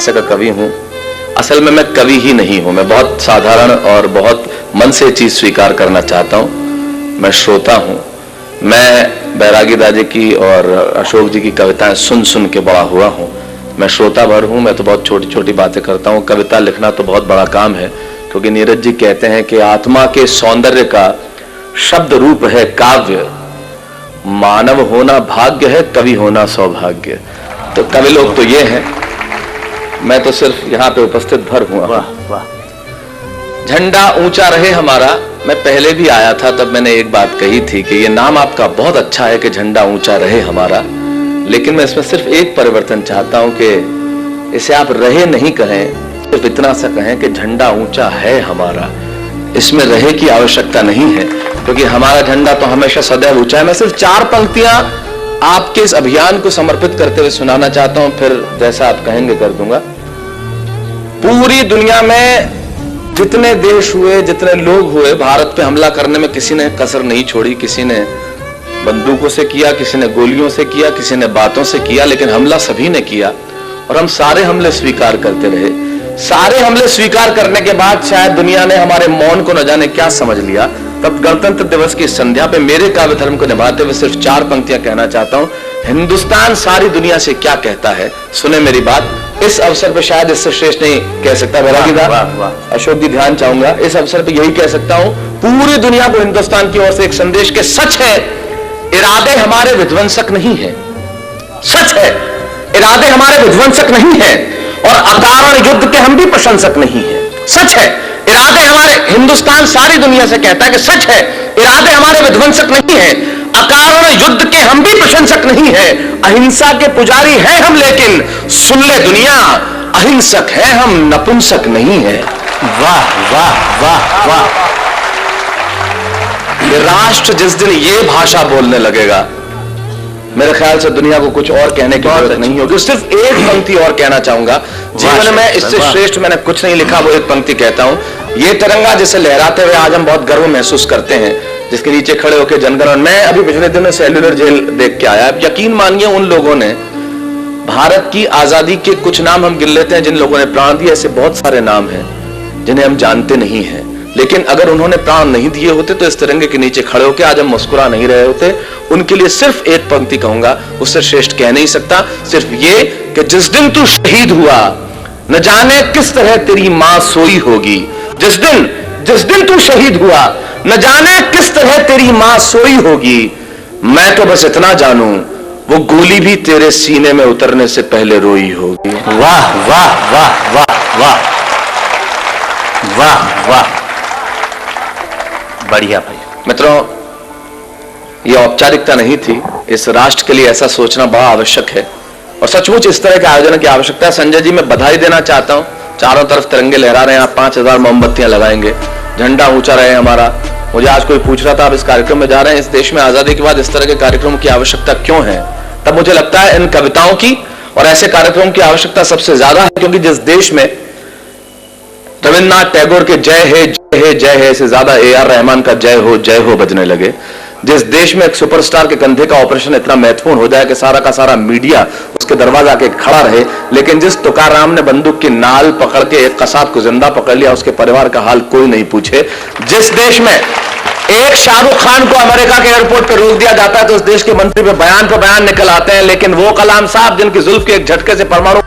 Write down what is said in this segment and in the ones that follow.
हास्य का कवि हूँ। असल में मैं कवि ही नहीं हूँ, मैं बहुत साधारण और बहुत मन से चीज स्वीकार करना चाहता हूँ। मैं श्रोता हूँ। मैं बैरागी दादी की और अशोक जी की कविताएं सुन सुन के बड़ा हुआ हूँ। मैं श्रोता भर हूँ। मैं तो बहुत छोटी छोटी बातें करता हूँ। कविता लिखना तो बहुत बड़ा काम है, क्योंकि नीरज जी कहते हैं कि आत्मा के सौंदर्य का शब्द रूप है काव्य, मानव होना भाग्य है, कवि होना सौभाग्य। तो कवि लोग तो ये हैं, मैं तो सिर्फ यहाँ पे उपस्थित भर हुआ। वाह वाह। झंडा ऊंचा रहे हमारा। मैं पहले भी आया था, तब मैंने एक बात कही थी कि ये नाम आपका बहुत अच्छा है कि झंडा ऊंचा रहे हमारा, लेकिन मैं इसमें सिर्फ एक परिवर्तन चाहता हूं कि इसे आप रहे नहीं कहें, सिर्फ इतना सा कहें कि झंडा ऊंचा है हमारा। इसमें रहे की आवश्यकता नहीं है, क्योंकि हमारा झंडा तो हमेशा सदैव ऊंचा है। मैं सिर्फ 4 पंक्तियां आपके इस अभियान को समर्पित करते हुए सुनाना चाहता हूं, फिर जैसा आप कहेंगे कर दूंगा। पूरी दुनिया में जितने देश हुए, जितने लोग हुए, भारत पे हमला करने में किसी ने कसर नहीं छोड़ी। किसी ने बंदूकों से किया, किसी ने गोलियों से किया, किसी ने बातों से किया, लेकिन हमला सभी ने किया और हम सारे हमले स्वीकार करते रहे। सारे हमले स्वीकार करने के बाद शायद दुनिया ने हमारे मौन को न जाने क्या समझ लिया। तब गणतंत्र दिवस की संध्या पे मेरे काव्य धर्म को निभाते हुए सिर्फ 4 पंक्तियां कहना चाहता हूं। हिंदुस्तान सारी दुनिया से क्या कहता है, सुने मेरी बात। इस अवसर पे शायद इससे श्रेष्ठ नहीं कह सकता बैरागी दा, अशोक जी ध्यान चाहूंगा। इस अवसर पे यही कह सकता हूं, पूरी दुनिया को हिंदुस्तान की ओर से एक संदेश के सच है, इरादे हमारे विध्वंसक नहीं है। सच है, इरादे हमारे विध्वंसक नहीं है और अकारण युद्ध के हम भी प्रशंसक नहीं है। सच है, इरादे हमारे, हिंदुस्तान सारी दुनिया से कहता है कि सच है, इरादे हमारे विध्वंसक नहीं है, अकारण युद्ध के हम भी प्रशंसक नहीं है। अहिंसा के पुजारी हैं हम, लेकिन सुन ले दुनिया, अहिंसक है हम, नपुंसक नहीं है। वाह वाह वाह वाह। राष्ट्र जिस दिन ये भाषा बोलने लगेगा, मेरे ख्याल से दुनिया को कुछ और कहने की जरूरत नहीं होगी। सिर्फ एक पंक्ति और कहना चाहूंगा। जीवन में इससे श्रेष्ठ मैंने कुछ नहीं लिखा, वो एक पंक्ति कहता हूं। ये तिरंगा जिसे लहराते हुए आज हम बहुत गर्व महसूस करते हैं, जिसके नीचे खड़े होकर जनगणमन। मैं अभी पिछले दिनों सेल्युलर जेल देख के आया। यकीन मानिए, उन लोगों ने भारत की आजादी के कुछ नाम हम गिन लेते हैं जिन लोगों ने प्राण दिए, ऐसे बहुत सारे नाम हैं जिन्हें हम जानते नहीं हैं, लेकिन अगर उन्होंने प्राण नहीं दिए होते तो इस तिरंगे के नीचे खड़े होकर आज हम मुस्कुरा नहीं रहे होते। उनके लिए सिर्फ एक पंक्ति कहूंगा, उससे श्रेष्ठ कह नहीं सकता। सिर्फ ये कि जिस दिन तू शहीद हुआ, न जाने किस तरह तेरी मां सोई होगी। जिस दिन तू शहीद हुआ, न जाने किस तरह तेरी मां सोई होगी। मैं तो बस इतना जानूं, वो गोली भी तेरे सीने में उतरने से पहले रोई होगी। वाह वाह वाह वाह वाह वाह वाह। बढ़िया भाई। मित्रों, यह औपचारिकता नहीं थी। इस राष्ट्र के लिए ऐसा सोचना बड़ा आवश्यक है और सचमुच इस तरह के आयोजन की आवश्यकता है। संजय जी, मैं बधाई देना चाहता हूं। चारों तरफ तिरंगे लहरा रहे हैं, आप 5000 मोमबत्तियां लगाएंगे, झंडा ऊंचा रहे हमारा। मुझे आज कोई पूछ रहा था, आप इस कार्यक्रम में जा रहे हैं, इस देश में आजादी के बाद इस तरह के कार्यक्रम की आवश्यकता क्यों है? तब मुझे लगता है इन कविताओं की और ऐसे कार्यक्रम की आवश्यकता सबसे ज्यादा है, क्योंकि जिस देश में रविन्द्रनाथ टैगोर के जय है जय है जय है से ज्यादा AR रहमान का जय हो बजने लगे, जिस देश में एक सुपरस्टार के कंधे का ऑपरेशन इतना महत्वपूर्ण हो जाए कि सारा का सारा मीडिया उसके दरवाजा आके खड़ा रहे, लेकिन जिस तुकाराम ने बंदूक की नाल पकड़ के एक कसाब को जिंदा पकड़ लिया, उसके परिवार का हाल कोई नहीं पूछे, जिस देश में एक शाहरुख खान को अमेरिका के एयरपोर्ट पे रोक दिया जाता है तो उस देश के मंत्री पे बयान निकल आते हैं, लेकिन वो कलाम साहब जिनकी जुल्फ के एक झटके से परमाणु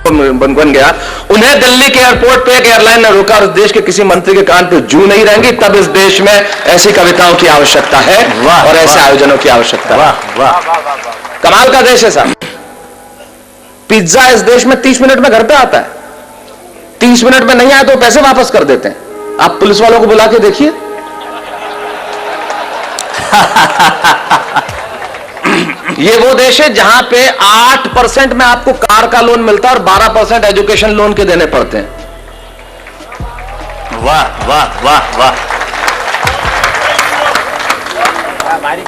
बन गया, उन्हें दिल्ली के एयरपोर्ट पे एक एयरलाइन ने रोका, उस देश के किसी मंत्री के कान पे जू नहीं रहेंगी। तब इस देश में ऐसी कविताओं की आवश्यकता है और ऐसे आयोजनों की आवश्यकता है। कमाल का देश है साहब। पिज्जा इस देश में 30 मिनट में घर पे आता है। 30 मिनट में नहीं आया तो पैसे वापस कर देते हैं। आप पुलिस वालों को बुला के देखिए। ये वो देश है जहां पे 8% में आपको कार का लोन मिलता है और 12% एजुकेशन लोन के देने पड़ते हैं। वाह वाह वाह वाह।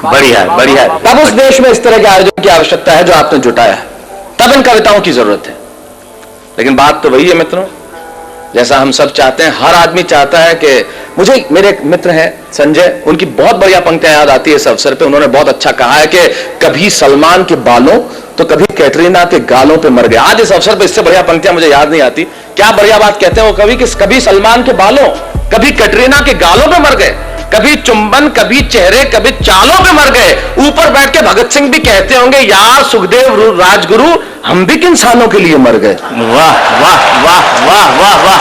बढ़िया बढ़िया। तब उस देश में इस तरह के आयोजन की आवश्यकता है जो आपने जुटाया है, तब इन कविताओं की जरूरत है। लेकिन बात तो वही है मित्रों, जैसा हम सब चाहते हैं, हर आदमी चाहता है कि मुझे, मेरे एक मित्र हैं संजय, उनकी बहुत बढ़िया पंक्तियां याद आती है इस अवसर पे। उन्होंने बहुत अच्छा कहा है कि कभी सलमान के बालों तो कभी कैटरीना के गालों पे मर गए। आज इस अवसर पे इससे बढ़िया पंक्तियां मुझे याद नहीं आती। क्या बढ़िया बात कहते हैं वो कवि कि कभी सलमान के बालों, कभी कैटरीना के गालों पे मर गए, कभी चुंबन, कभी चेहरे, कभी चालों पे मर गए। ऊपर बैठ के भगत सिंह भी कहते होंगे, यार सुखदेव राजगुरु हम भी इंसानों के लिए मर गए। वाह वाह वाह वाह वाह वाह,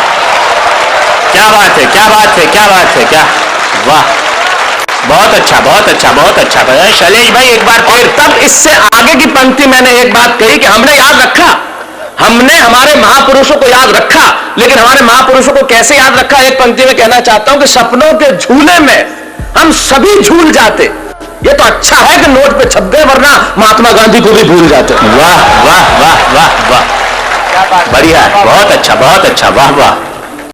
क्या बात है, क्या बात है, क्या बात है, क्या वाह, बहुत अच्छा, बहुत अच्छा, बहुत अच्छा। शैलेश भाई एक बार और तब इससे आगे की पंक्ति मैंने एक बात कही कि हमने याद रखा, हमने हमारे महापुरुषों को याद रखा, लेकिन हमारे महापुरुषों को कैसे याद रखा? एक पंक्ति में कहना चाहता हूं कि सपनों के झूले में हम सभी झूल जाते। ये तो अच्छा है कि नोट पे छप गए, वरना महात्मा गांधी को भी भूल जाते। वाह वाह वाह वाह वाह, बढ़िया, बहुत अच्छा, बहुत अच्छा, वाह वाह।